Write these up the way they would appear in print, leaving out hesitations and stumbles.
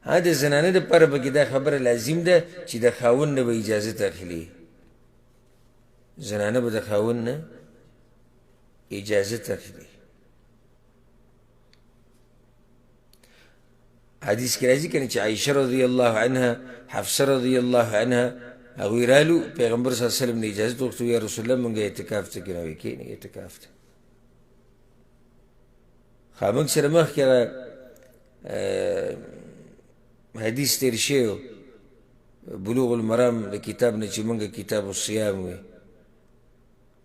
ها د زنانه دپاره پکې دا خبره لازم ده چې د خاوند نه به اجازت اخلي زنانه به د خاوند نه اجازت اخلي حدیث کې راځي کنه چې عایشه رضی الله عنها حفصه رضی الله عنها هغوی رالو پیغمبر صلی الله علیه وسلم نه اجازت وغوښتو یا رسول الله مونږ اعتکاف ته کېنو وایي کښېنئ اعتکاف ته موږ سره مخکې حدیث تیر شوی و بلوغ المرام د کتاب نه چې مونږ کتاب الصیام وی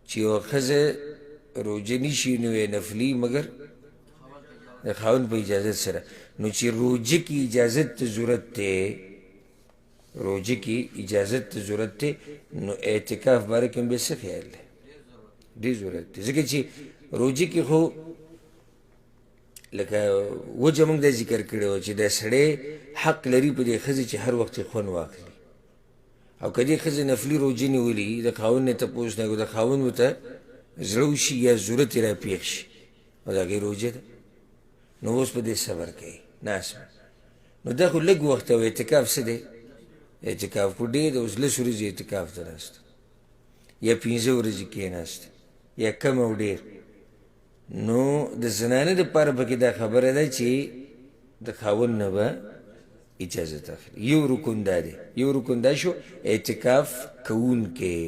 چې یوه ښځه روژه نیشي نو نفلي مګر د خاوند په اجازت سره نو چې روژه کې اجازت ته ضرورت دی روژه کې اجازت ته ضرورت دی نو اعتکاف باره کې هم بیا څه خیال دی ډېر ضرورت دی ځکه چې روژه کې خو لکه وجه موږ دا ذکر کړی و چې دا سړی حق لري په دې ښځې چې هر وخت یې خوند واخلي او که دې ښځې نفلي روژه نیولي د خاوند نه تپوس نه د خاوند ورته زړه وشي یا ضرورت یې را پېښ شي او د هغې روژه ده نو اوس په دې صبر کوي ناست نو دا خو لږ وخت او اعتکاف څه دی اعتکاف خو ډېر د اوس لس ورځې اعتکاف ته ناست یا 15 ورځې کېناست یا کم او ډېر نو د زنانه دپاره پکې دا خبره ده چې د خاوند نه به اجازت اخلي یو رکن دا دی یو رکن دا شو اعتکاف کوونکی